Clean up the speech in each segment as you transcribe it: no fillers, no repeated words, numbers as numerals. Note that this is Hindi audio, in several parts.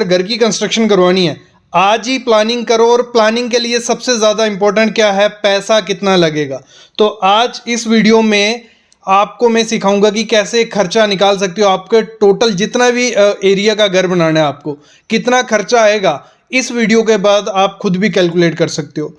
अगर घर की कंस्ट्रक्शन करवानी है आज ही प्लानिंग करो। और प्लानिंग के लिए सबसे ज़्यादा इंपॉर्टेंट क्या है, पैसा कितना लगेगा। तो आज इस वीडियो में आपको मैं सिखाऊंगा कि कैसे खर्चा निकाल सकते हो। आपके टोटल जितना भी एरिया का घर बनाना है आपको कितना खर्चा आएगा, इस वीडियो के बाद आप खुद भी कैलकुलेट कर सकते हो।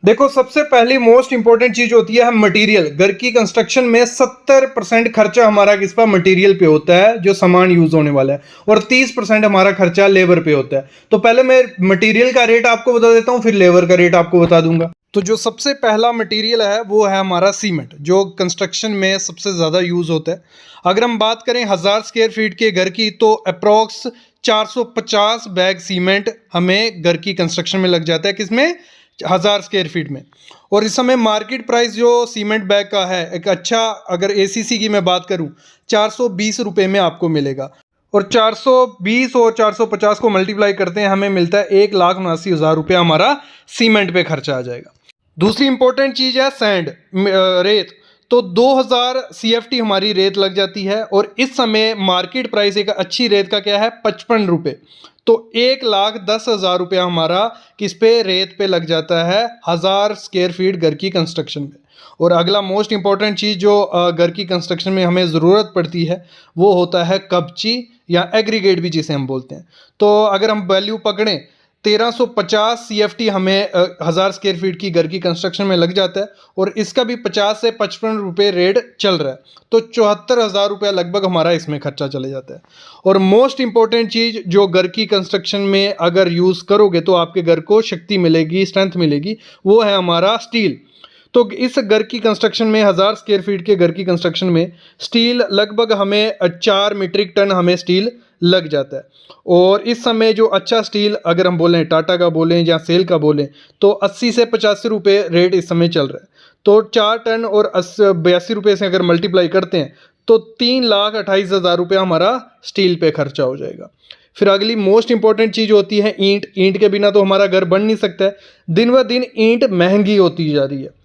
देखो, सबसे पहली मोस्ट इंपॉर्टेंट चीज होती है मटेरियल। घर की कंस्ट्रक्शन में 70% खर्चा हमारा किस पर, मटेरियल पे होता है, जो सामान यूज होने वाला है, और 30% हमारा खर्चा लेबर पे होता है। तो पहले मैं मटेरियल का रेट आपको बता देता हूं, फिर लेबर का रेट आपको बता दूंगा। तो जो सबसे पहला मटेरियल है वो है हमारा सीमेंट, जो कंस्ट्रक्शन में सबसे ज़्यादा यूज होता है। अगर हम बात करें 1000 स्क्वायर फीट के घर की, तो अप्रॉक्स 450 बैग सीमेंट हमें घर की कंस्ट्रक्शन में लग जाता है। किसमें? 1000 स्क्वायर फीट में। और इस समय मार्केट प्राइस जो सीमेंट बैग का है, एक अच्छा, अगर एसीसी की मैं बात करूं, 420 रुपये में आपको मिलेगा। और 420 और 450 को मल्टीप्लाई करते हैं, हमें मिलता है 1,79,000 रुपया हमारा सीमेंट पे खर्चा आ जाएगा। दूसरी इंपॉर्टेंट चीज़ है सैंड, रेत। तो 2000 CFT हमारी रेत लग जाती है। और इस समय मार्केट प्राइस एक अच्छी रेत का क्या है, 55 रुपये। तो 1,10,000 रुपया हमारा किस पे, रेत पे लग जाता है 1000 स्क्वायर फीट घर की कंस्ट्रक्शन में। और अगला मोस्ट इंपॉर्टेंट चीज़ जो घर की कंस्ट्रक्शन में हमें ज़रूरत पड़ती है वो होता है कपची या एग्रीगेट भी जिसे हम बोलते हैं। तो अगर हम वैल्यू पकड़ें, 1350 CFT हमें 1000 स्क्वायर फीट की घर की कंस्ट्रक्शन में लग जाता है। और इसका भी 50 से 55 रुपये रेट चल रहा है। तो 74,000 रुपया लगभग हमारा इसमें खर्चा चले जाता है। और मोस्ट इंपॉर्टेंट चीज़ जो घर की कंस्ट्रक्शन में अगर यूज़ करोगे तो आपके घर को शक्ति मिलेगी, स्ट्रेंथ मिलेगी, वो है हमारा स्टील। तो इस घर की कंस्ट्रक्शन में 1000 स्क्वायर फीट के घर की कंस्ट्रक्शन में स्टील लगभग हमें 4 मीट्रिक टन हमें स्टील लग जाता है। और इस समय जो अच्छा स्टील अगर हम बोलें, टाटा का बोलें या सेल का बोलें, तो 80 से 85 रुपये रेट इस समय चल रहा है। तो 4 टन और 82 रुपये से अगर मल्टीप्लाई करते हैं तो 3,28,000 रुपया हमारा स्टील पे खर्चा हो जाएगा। फिर अगली मोस्ट इंपॉर्टेंट चीज़ होती है ईंट। ईंट के बिना तो हमारा घर बन नहीं सकता है। दिन ब दिन ईंट महंगी होती जा रही है।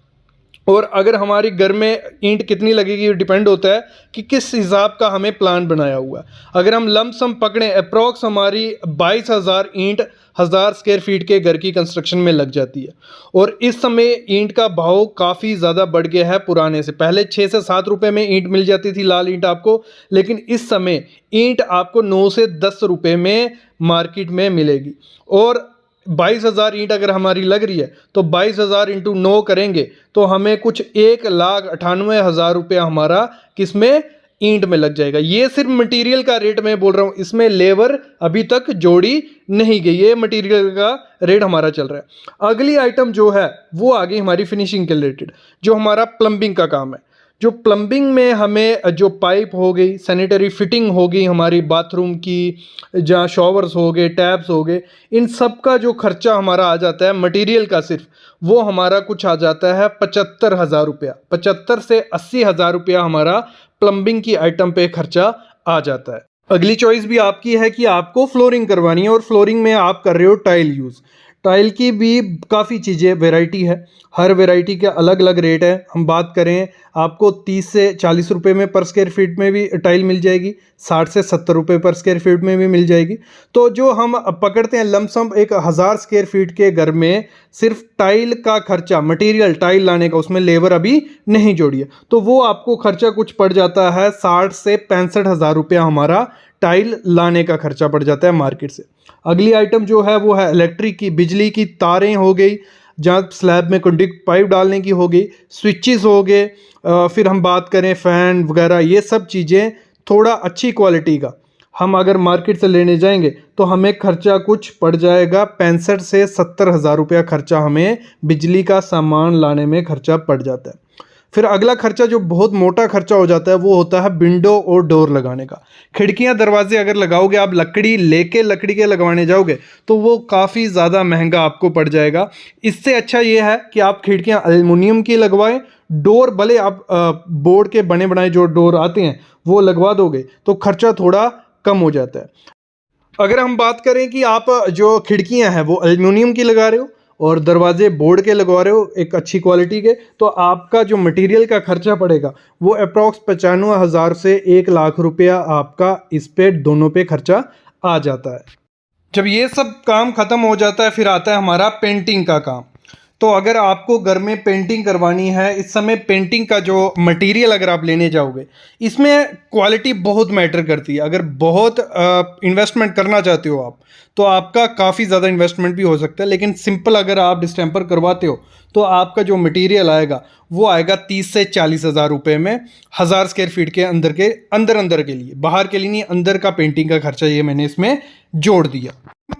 और अगर हमारी घर में ईंट कितनी लगेगी डिपेंड होता है कि किस हिसाब का हमें प्लान बनाया हुआ है। अगर हम लमसम पकड़ें, अप्रॉक्स हमारी 22,000 ईंट 1000 स्क्वायर फीट के घर की कंस्ट्रक्शन में लग जाती है। और इस समय ईंट का भाव काफ़ी ज़्यादा बढ़ गया है पुराने से। पहले 6 से 7 रुपये में ईंट मिल जाती थी, लाल ईंट आपको, लेकिन इस समय ईंट आपको 9 से 10 रुपये में मार्केट में मिलेगी। और 22,000 ईंट अगर हमारी लग रही है तो 22,000 इंटू 9 करेंगे तो हमें कुछ 1,98,000 रुपया हमारा किसमें, ईंट में लग जाएगा। ये सिर्फ मटेरियल का रेट मैं बोल रहा हूँ, इसमें लेबर अभी तक जोड़ी नहीं गई। ये मटेरियल का रेट हमारा चल रहा है। अगली आइटम जो है वो आ गई हमारी फिनिशिंग के रिलेटेड, जो हमारा प्लम्बिंग का काम है। जो प्लम्बिंग में हमें जो पाइप हो गई, सैनिटरी फिटिंग हो गई हमारी बाथरूम की, जहाँ शॉवर्स हो गए, टैप्स हो गए, इन सब का जो खर्चा हमारा आ जाता है मटेरियल का सिर्फ, वो हमारा कुछ आ जाता है 75,000 रुपया। 75 से 80,000 रुपया हमारा प्लम्बिंग की आइटम पे खर्चा आ जाता है। अगली चॉइस भी आपकी है कि आपको फ्लोरिंग करवानी है, और फ्लोरिंग में आप कर रहे हो टाइल यूज़। टाइल की भी काफ़ी चीज़ें वैरायटी है, हर वैरायटी के अलग अलग रेट है। हम बात करें, आपको 30 से 40 रुपये में पर स्क्वायर फीट में भी टाइल मिल जाएगी, 60 से 70 रुपये पर स्क्वायर फीट में भी मिल जाएगी। तो जो हम पकड़ते हैं लमसम एक 1000 स्क्वायर फीट के घर में सिर्फ टाइल का खर्चा, मटेरियल टाइल लाने का, उसमें लेबर अभी नहीं जोड़ी है, तो वो आपको खर्चा कुछ पड़ जाता है 60 से 65,000 रुपया हमारा टाइल लाने का खर्चा पड़ जाता है मार्केट से। अगली आइटम जो है वो है इलेक्ट्रिक की, बिजली की तारें हो गई, जहाँ स्लैब में कंडक्ट पाइप डालने की हो गई, स्विचेस हो गए, फिर हम बात करें फ़ैन वगैरह, ये सब चीज़ें थोड़ा अच्छी क्वालिटी का हम अगर मार्केट से लेने जाएंगे तो हमें खर्चा कुछ पड़ जाएगा 65 से 70,000 रुपया खर्चा हमें बिजली का सामान लाने में खर्चा पड़ जाता है। फिर अगला खर्चा जो बहुत मोटा खर्चा हो जाता है वो होता है विंडो और डोर लगाने का। खिड़कियां दरवाजे अगर लगाओगे आप, लकड़ी लेके लकड़ी के लगवाने जाओगे तो वो काफ़ी ज़्यादा महंगा आपको पड़ जाएगा। इससे अच्छा ये है कि आप खिड़कियां एल्युमिनियम की लगवाएं, डोर भले आप बोर्ड के बने बनाए जो डोर आते हैं वो लगवा दोगे तो खर्चा थोड़ा कम हो जाता है। अगर हम बात करें कि आप जो खिड़कियां हैं वो एल्युमिनियम की लगा रहे हो और दरवाजे बोर्ड के लगवा रहे हो एक अच्छी क्वालिटी के, तो आपका जो मटेरियल का खर्चा पड़ेगा वो अप्रॉक्स 95,000 से 1,00,000 रुपया आपका इस पे दोनों पे खर्चा आ जाता है। जब ये सब काम ख़त्म हो जाता है फिर आता है हमारा पेंटिंग का काम। तो अगर आपको घर में पेंटिंग करवानी है, इस समय पेंटिंग का जो मटेरियल अगर आप लेने जाओगे, इसमें क्वालिटी बहुत मैटर करती है। अगर बहुत इन्वेस्टमेंट करना चाहते हो आप, तो आपका काफ़ी ज़्यादा इन्वेस्टमेंट भी हो सकता है। लेकिन सिंपल अगर आप डिस्टेंपर करवाते हो तो आपका जो मटेरियल आएगा वो आएगा 30 से 40 हज़ार रुपये में, 1000 स्क्वायर फीट के अंदर के लिए, बाहर के लिए नहीं, अंदर का पेंटिंग का खर्चा ये मैंने इसमें जोड़ दिया।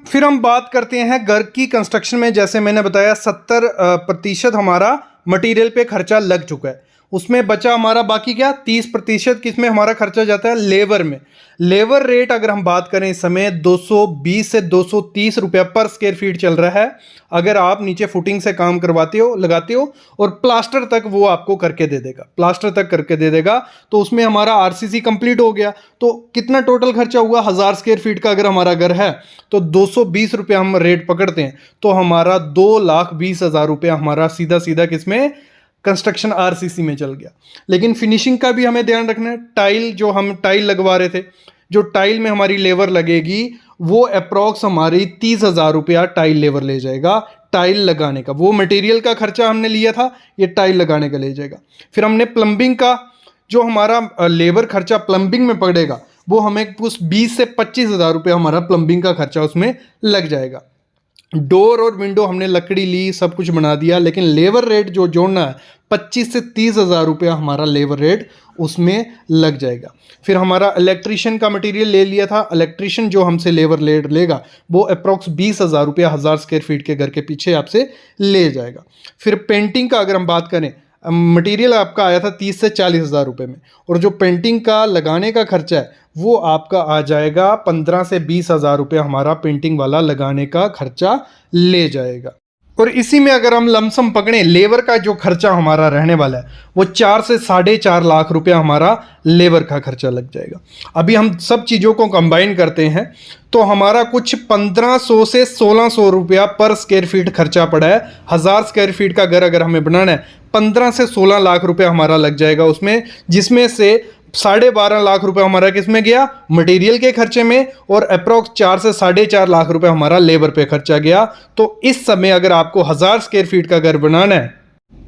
फिर हम बात करते हैं घर की कंस्ट्रक्शन में। जैसे मैंने बताया 70% हमारा मटेरियल पे खर्चा लग चुका है, उसमें बचा हमारा बाकी क्या 30% किस में हमारा खर्चा जाता है, लेबर में। लेबर रेट अगर हम बात करें इस समय 220 से 230 रुपया पर स्क्वायर फीट चल रहा है। अगर आप नीचे फुटिंग से काम करवाते हो, लगाते हो, और प्लास्टर तक वो आपको करके दे देगा, प्लास्टर तक करके दे देगा, तो उसमें हमारा आरसीसी कंप्लीट हो गया। तो कितना टोटल खर्चा हुआ, 1000 स्क्वायर फीट का अगर हमारा घर है तो 220 रुपया हम रेट पकड़ते हैं, तो हमारा 2,20,000 रुपया हमारा सीधा सीधा किसमें, कंस्ट्रक्शन आरसीसी में चल गया। लेकिन फिनिशिंग का भी हमें ध्यान रखना है। टाइल जो हम टाइल लगवा रहे थे, जो टाइल में हमारी लेबर लगेगी वो अप्रॉक्स हमारी 30,000 रुपया टाइल लेबर ले जाएगा। टाइल लगाने का वो मटेरियल का खर्चा हमने लिया था, ये टाइल लगाने का ले जाएगा। फिर हमने प्लम्बिंग का जो हमारा लेबर खर्चा प्लम्बिंग में पड़ेगा वो हमें कुछ 20 से 25,000 रुपया हमारा प्लम्बिंग का खर्चा उसमें लग जाएगा। डोर और विंडो हमने लकड़ी ली, सब कुछ बना दिया, लेकिन लेबर रेट जो जोड़ना है 25 से 30,000 रुपया हमारा लेबर रेट उसमें लग जाएगा। फिर हमारा इलेक्ट्रीशियन का मटेरियल ले लिया था, इलेक्ट्रीशियन जो हमसे लेबर रेट लेगा वो अप्रॉक्स 20,000 रुपया 1000 स्क्वायर फीट के घर के पीछे आपसे ले जाएगा। फिर पेंटिंग का अगर हम बात करें, मटेरियल आपका आया था 30 से 40,000 रुपये में, और जो पेंटिंग का लगाने का खर्चा है वो आपका आ जाएगा 15 से 20,000 रुपये हमारा पेंटिंग वाला लगाने का खर्चा ले जाएगा। और इसी में अगर हम लमसम पकड़ें, लेबर का जो खर्चा हमारा रहने वाला है वो 4 से 4.5 लाख रुपया हमारा लेबर का खर्चा लग जाएगा। अभी हम सब चीज़ों को कंबाइन करते हैं तो हमारा कुछ 1500 से 1600 रुपया पर स्क्वायर फीट खर्चा पड़ा है। 1000 स्क्वायर फीट का घर अगर हमें बनाना है 15 से 16 लाख रुपया हमारा लग जाएगा उसमें, जिसमें से 12.5 लाख रुपए हमारा किस में गया, मटेरियल के खर्चे में, और अप्रॉक्स 4 से 4.5 लाख रुपए हमारा लेबर पे खर्चा गया। तो इस समय अगर आपको 1000 स्क्वायर फीट का घर बनाना है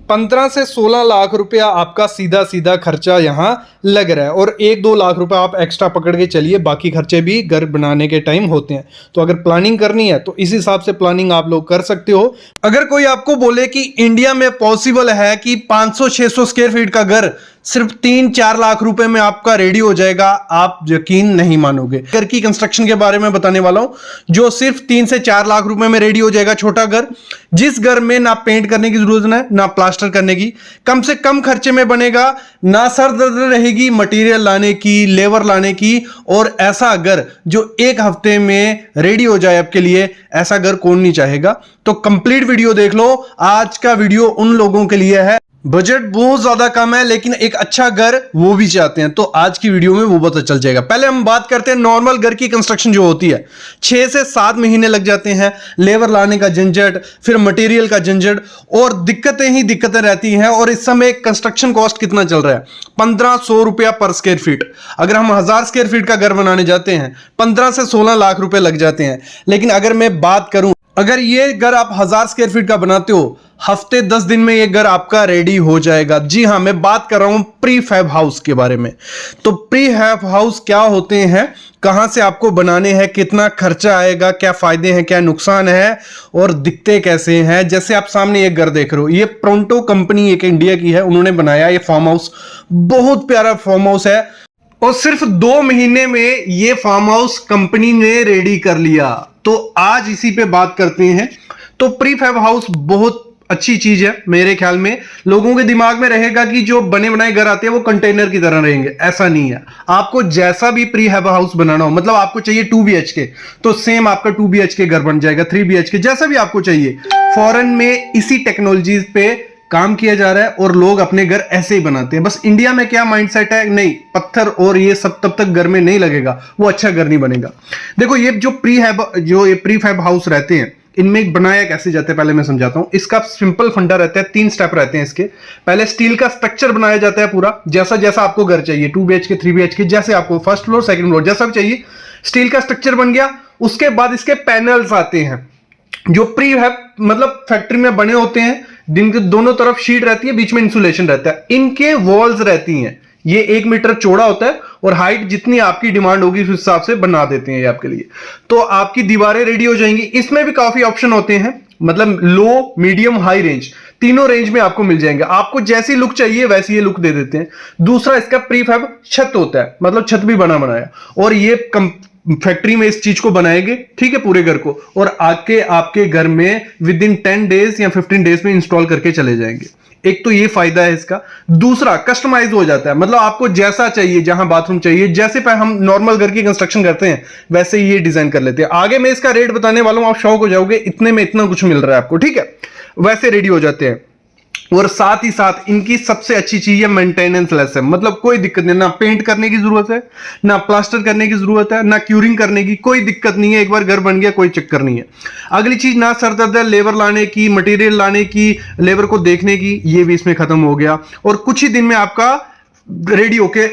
15 से 16 लाख रुपया आपका सीधा सीधा खर्चा यहाँ लग रहा है, और 1-2 लाख रुपया आप एक्स्ट्रा पकड़ के चलिए, बाकी खर्चे भी घर बनाने के टाइम होते हैं। तो अगर प्लानिंग करनी है तो इस हिसाब से प्लानिंग आप लोग कर सकते हो। अगर कोई आपको बोले कि इंडिया में पॉसिबल है कि 500-600 स्क्वायर फीट का घर सिर्फ 3-4 लाख रुपए में आपका रेडी हो जाएगा, आप यकीन नहीं मानोगे। घर की कंस्ट्रक्शन के बारे में बताने वाला हूं जो सिर्फ 3 से 4 लाख रुपए में रेडी हो जाएगा। छोटा घर, जिस घर में ना पेंट करने की जरूरत है ना प्लास्टर करने की, कम से कम खर्चे में बनेगा, ना सर दर्द रहेगी मटेरियल लाने की, लेबर लाने की, और ऐसा घर जो 1 हफ्ते में रेडी हो जाए आपके लिए, ऐसा घर कौन नहीं चाहेगा। तो कंप्लीट वीडियो देख लो। आज का वीडियो उन लोगों के लिए है बजट बहुत ज्यादा कम है लेकिन एक अच्छा घर वो भी चाहते हैं, तो आज की वीडियो में वो पता चल जाएगा। पहले हम बात करते हैं नॉर्मल घर की कंस्ट्रक्शन जो होती है, 6 से 7 महीने लग जाते हैं। लेबर लाने का झंझट, फिर मटेरियल का झंझट, और दिक्कतें रहती हैं। और इस समय कंस्ट्रक्शन कॉस्ट कितना चल रहा है, 1500 रुपया पर स्क्वायर फीट। अगर हम 1000 स्क्वायर फीट का घर बनाने जाते हैं 15 से 16 लाख रुपए लग जाते हैं। लेकिन अगर मैं बात करूं, अगर ये घर आप 1000 स्क्वायर फीट का बनाते हो, हफ्ते 10 दिन में ये घर आपका रेडी हो जाएगा। जी हां, मैं बात कर रहा हूं प्री फैब हाउस के बारे में। तो प्री फैब हाउस क्या होते हैं, कहां से आपको बनाने हैं, कितना खर्चा आएगा, क्या फायदे हैं, क्या नुकसान है, और दिखते कैसे हैं। जैसे आप सामने एक घर देख रहे हो, ये प्रोंटो कंपनी एक इंडिया की है, उन्होंने बनाया ये फार्म हाउस। बहुत प्यारा फार्म हाउस है, और सिर्फ 2 महीने में ये फार्म हाउस कंपनी ने रेडी कर लिया। तो आज इसी पे बात करते हैं। तो प्री फैब हाउस बहुत अच्छी चीज है मेरे ख्याल में। लोगों के दिमाग में रहेगा कि जो बने बनाए घर आते हैं वो कंटेनर की तरह रहेंगे, ऐसा नहीं है। आपको जैसा भी प्री फैब हाउस बनाना हो, मतलब आपको चाहिए 2 BHK तो सेम आपका 2 BHK घर बन जाएगा, 3 BHK जैसा भी आपको चाहिए। फॉरेन में इसी टेक्नोलॉजीज पे काम किया जा रहा है और लोग अपने घर ऐसे ही बनाते हैं। बस इंडिया में क्या माइंडसेट है, नहीं पत्थर और ये सब तब तक घर में नहीं लगेगा, वो अच्छा घर नहीं बनेगा। देखो ये जो प्री फैब हाउस रहते हैं, इनमें बनाया कैसे जाता है पहले मैं समझाता हूं। इसका सिंपल फंडा रहता है, 3 स्टेप रहते हैं इसके। पहले स्टील का स्ट्रक्चर बनाया जाता है पूरा, जैसा जैसा आपको घर चाहिए, 2 BHK 3 BHK, जैसे आपको फर्स्ट फ्लोर सेकंड फ्लोर जैसा भी चाहिए, स्टील का स्ट्रक्चर बन गया। उसके बाद इसके पैनल्स आते हैं जो प्री है, मतलब फैक्ट्री में बने होते हैं, जिनके दोनों तरफ शीट रहती है, बीच में इंसुलेशन रहता है। इनके वॉल्स रहती हैं, ये 1 मीटर चौड़ा होता है और हाइट जितनी आपकी डिमांड होगी उस हिसाब से बना देते हैं ये आपके लिए। तो आपकी दीवारें रेडी हो जाएंगी। इसमें भी काफी ऑप्शन होते हैं, मतलब लो, मीडियम, हाई रेंज, तीनों रेंज में आपको मिल जाएंगे। आपको जैसी लुक चाहिए वैसी ये लुक दे देते हैं। दूसरा इसका प्रीफैब छत होता है, मतलब छत भी बना बनाया, और ये फैक्ट्री में इस चीज को बनाएंगे, ठीक है, पूरे घर को, और आके आपके घर में विद इन 10 डेज या 15 डेज में इंस्टॉल करके चले जाएंगे। एक तो ये फायदा है इसका। दूसरा, कस्टमाइज हो जाता है, मतलब आपको जैसा चाहिए, जहां बाथरूम चाहिए, जैसे हम नॉर्मल घर की कंस्ट्रक्शन करते हैं वैसे ही ये डिजाइन कर लेते हैं। आगे मैं इसका रेट बताने वाला हूं, आप शौक हो जाओगे, इतने में इतना कुछ मिल रहा है आपको, ठीक है। वैसे रेडी हो जाते हैं। और साथ ही साथ इनकी सबसे अच्छी चीज है मेंटेनेंस लेस है, मतलब कोई दिक्कत नहीं, ना पेंट करने की जरूरत है, ना प्लास्टर करने की जरूरत है, ना क्यूरिंग करने की, कोई दिक्कत नहीं है। एक बार घर बन गया कोई चक्कर नहीं है। अगली चीज, ना सर दर्द है लेबर लाने की, मटेरियल लाने की, लेबर को देखने की, ये भी इसमें खत्म हो गया, और कुछ ही दिन में आपका रेडी होके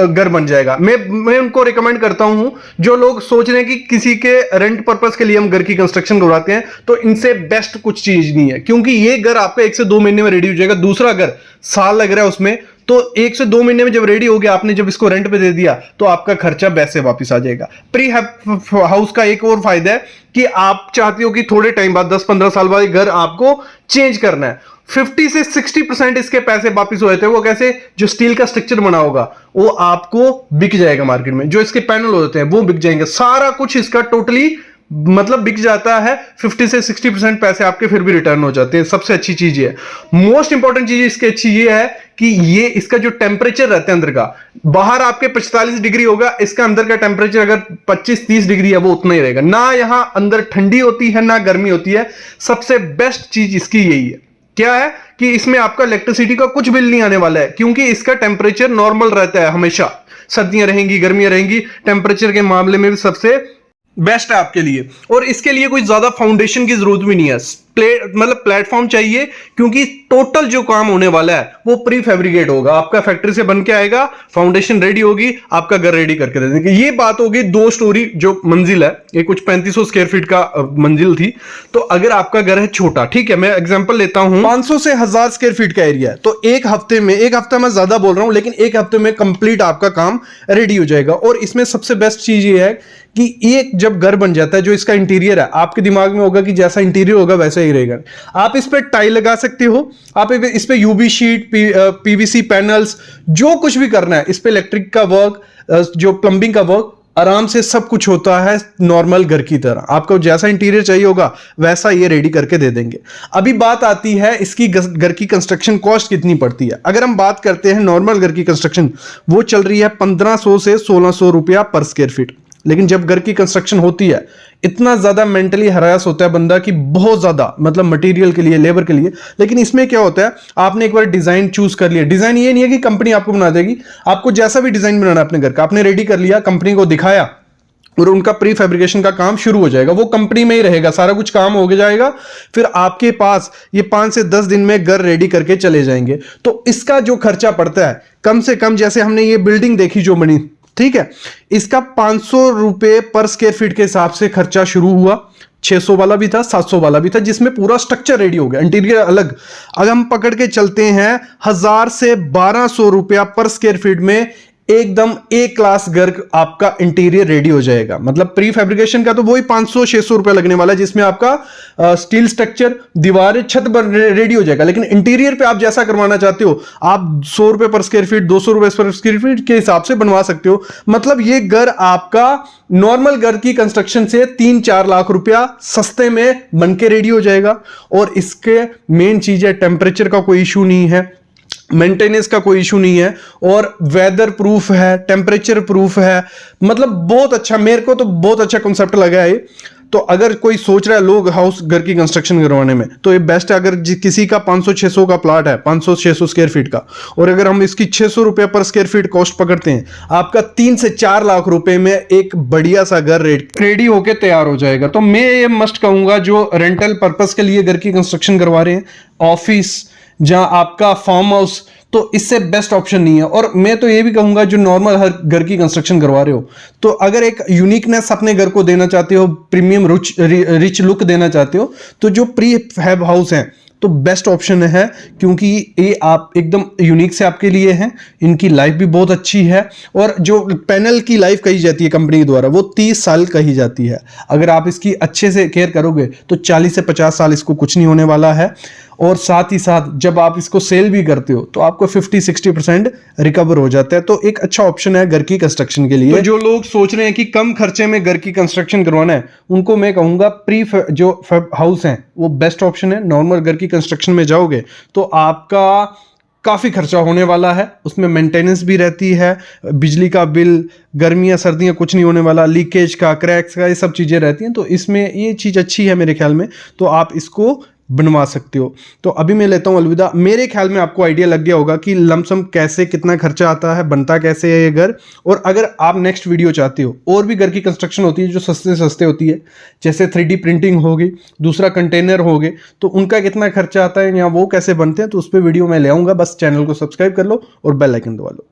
घर बन जाएगा। मैं उनको रिकमेंड करता हूं जो लोग सोच रहे हैं कि किसी के रेंट पर्पस के लिए हम घर की कंस्ट्रक्शन करवाते हैं, तो इनसे बेस्ट कुछ चीज नहीं है, क्योंकि ये घर आपका 1 से 2 महीने में रेडी हो जाएगा। दूसरा घर साल लग रहा है उसमें, तो 1 से 2 महीने में जब रेडी हो गया, आपने जब इसको रेंट पे दे दिया, तो आपका खर्चा वैसे वापस आ जाएगा। प्री हाउस का एक और फायदा है कि आप चाहते हो कि थोड़े टाइम बाद, 10-15 साल बाद घर आपको चेंज करना है, 50 से 60% इसके पैसे वापस हो जाते हैं। वो कैसे? जो स्टील का स्ट्रक्चर बना होगा वो आपको बिक जाएगा मार्केट में, जो इसके पैनल होते हैं वो बिक जाएंगे, सारा कुछ इसका टोटली मतलब बिक जाता है। 50 से 60% पैसे आपके फिर भी रिटर्न हो जाते हैं। सबसे अच्छी चीज ये है। मोस्ट इंपॉर्टेंट चीज इसकी अच्छी ये है कि ये इसका जो टेम्परेचर रहता है अंदर का, बाहर आपके 45 डिग्री होगा, इसका अंदर का टेम्परेचर अगर 25-30 डिग्री है वो उतना ही रहेगा। ना यहां अंदर ठंडी होती है ना गर्मी होती है। सबसे बेस्ट चीज इसकी यही है। क्या है कि इसमें आपका इलेक्ट्रिसिटी का कुछ बिल नहीं आने वाला है, क्योंकि इसका टेम्परेचर नॉर्मल रहता है हमेशा। सर्दियां रहेंगी, गर्मियां रहेंगी, टेम्परेचर के मामले में भी सबसे बेस्ट है आपके लिए। और इसके लिए कोई ज्यादा फाउंडेशन की जरूरत भी नहीं है, मतलब प्लेटफॉर्म चाहिए, क्योंकि टोटल जो काम होने वाला है वो प्री फैब्रिकेट होगा। आपका फैक्ट्री से बन के आएगा, फाउंडेशन रेडी होगी, आपका घर रेडी करके दे देंगे। ये बात होगी 2 स्टोरी जो मंजिल है, ये कुछ 3500 स्क्वायर फीट का मंजिल थी। तो अगर आपका घर है छोटा, ठीक है, मैं एग्जांपल लेता हूं, 500 से 1000 स्क्वायर फीट का एरिया है, तो एक हफ्ते में, एक हफ्ता मैं ज्यादा बोल रहा हूं, लेकिन एक हफ्ते में कंप्लीट आपका काम रेडी हो जाएगा। और इसमें सबसे बेस्ट चीज ये है कि एक जब घर बन जाता है, जो इसका इंटीरियर है, आपके दिमाग में होगा कि जैसा इंटीरियर होगा वैसा ही रहेगा। आप इस पे टाइल लगा सकते हो, आप इस पे यूवी शीट, पीवीसी पैनल्स, जो कुछ भी करना है, इस पे इलेक्ट्रिक का वर्क, जो प्लम्बिंग का वर्क, आराम से सब कुछ होता है नॉर्मल घर की तरह। आपको जैसा इंटीरियर चाहिए होगा वैसा ये रेडी करके दे देंगे। अभी बात आती है इसकी घर की कंस्ट्रक्शन कॉस्ट कितनी पड़ती है। अगर हम बात करते हैं नॉर्मल घर की कंस्ट्रक्शन, वो चल रही है 1500 से 1600 रुपया पर स्क्वायर फीट। लेकिन जब घर की कंस्ट्रक्शन होती है, इतना ज्यादा मेंटली हरास होता है बंदा कि बहुत ज्यादा, मतलब मटेरियल के लिए, लेबर के लिए। लेकिन इसमें क्या होता है, आपने एक बार डिजाइन चूज कर लिया। डिजाइन ये नहीं है कि कंपनी आपको बना देगी, आपको जैसा भी डिजाइन बनाना है अपने घर का, आपने रेडी कर लिया, कंपनी को दिखाया और उनका प्री फैब्रिकेशन का काम शुरू हो जाएगा। वो कंपनी में ही रहेगा, सारा कुछ काम हो जाएगा, फिर आपके पास ये 5 से 10 दिन में घर रेडी करके चले जाएंगे। तो इसका जो खर्चा पड़ता है, कम से कम, जैसे हमने ये बिल्डिंग देखी जो बनी, ठीक है, इसका 500 रुपए पर स्क्वायर फीट के हिसाब से खर्चा शुरू हुआ। 600 वाला भी था, 700 वाला भी था, जिसमें पूरा स्ट्रक्चर रेडी हो गया, इंटीरियर अलग। अगर हम पकड़ के चलते हैं, 1000 से 1200 रुपया पर स्क्वायर फीट में एकदम ए क्लास घर आपका इंटीरियर रेडी हो जाएगा। मतलब प्री फैब्रिकेशन का तो वही 500-600 रुपया लगने वाला है, जिसमें आपका स्टील स्ट्रक्चर, दीवारें, छत रेडी हो जाएगा। लेकिन इंटीरियर पे आप जैसा करवाना चाहते हो, आप 100 रुपए पर स्क्वायर फीट, 200 रुपए पर स्क्वायर फीट के हिसाब से बनवा सकते हो। मतलब ये घर आपका नॉर्मल घर की कंस्ट्रक्शन से 3-4 लाख रुपया सस्ते में बनके रेडी हो जाएगा। और इसके मेन चीज है, टेम्परेचर का कोई इशू नहीं है, मेंटेनेंस का कोई इशू नहीं है, और वेदर प्रूफ है, टेम्परेचर प्रूफ है। मतलब बहुत अच्छा, मेरे को तो बहुत अच्छा कॉन्सेप्ट लगा है। तो अगर कोई सोच रहा है लोग हाउस घर की कंस्ट्रक्शन करवाने में, तो ये बेस्ट है। अगर किसी का 500-600 का प्लॉट है, 500-600 स्क्वायर फीट का, और अगर हम इसकी 600 रुपये पर स्क्वायर फीट कॉस्ट पकड़ते हैं, आपका 3 से 4 लाख रुपए में एक बढ़िया सा घर रेडी होके तैयार हो जाएगा। तो मैं ये मस्ट कहूंगा, जो रेंटल पर्पस के लिए घर की कंस्ट्रक्शन करवा रहे हैं, ऑफिस, जहां आपका फार्म हाउस, तो इससे बेस्ट ऑप्शन नहीं है। और मैं तो ये भी कहूंगा जो नॉर्मल हर घर की कंस्ट्रक्शन करवा रहे हो, तो अगर एक यूनिकनेस अपने घर को देना चाहते हो, प्रीमियम रिच लुक देना चाहते हो, तो जो प्री फैब हाउस हैं तो बेस्ट ऑप्शन है, क्योंकि ये आप एकदम यूनिक से आपके लिए हैं। इनकी लाइफ भी बहुत अच्छी है, और जो पैनल की लाइफ कही जाती है कंपनी के द्वारा वो 30 साल कही जाती है। अगर आप इसकी अच्छे से केयर करोगे तो 40 से 50 साल इसको कुछ नहीं होने वाला है। और साथ ही साथ जब आप इसको सेल भी करते हो तो आपको 50-60% रिकवर हो जाता है। तो एक अच्छा ऑप्शन है घर की कंस्ट्रक्शन के लिए। तो जो लोग सोच रहे हैं कि कम खर्चे में घर की कंस्ट्रक्शन करवाना है, उनको मैं कहूंगा जो हाउस है वो बेस्ट ऑप्शन है। नॉर्मल घर की कंस्ट्रक्शन में जाओगे तो आपका काफ़ी खर्चा होने वाला है, उसमें मेंटेनेंस भी रहती है, बिजली का बिल, गर्मियाँ सर्दियाँ कुछ नहीं होने वाला, लीकेज का, क्रैक्स का, ये सब चीज़ें रहती हैं। तो इसमें ये चीज़ अच्छी है मेरे ख्याल में, तो आप इसको बनवा सकते हो। तो अभी मैं लेता हूँ अलविदा। मेरे ख्याल में आपको आइडिया लग गया होगा कि लमसम कैसे कितना खर्चा आता है, बनता कैसे है ये घर। और अगर आप नेक्स्ट वीडियो चाहते हो, और भी घर की कंस्ट्रक्शन होती है जो सस्ते सस्ते होती है, जैसे 3D प्रिंटिंग होगी, दूसरा कंटेनर हो गए, तो उनका कितना खर्चा आता है या वो कैसे बनते हैं, तो उस पर वीडियो मैं ले आऊँगा। बस चैनल को सब्सक्राइब कर लो और बेल आइकन दबा लो।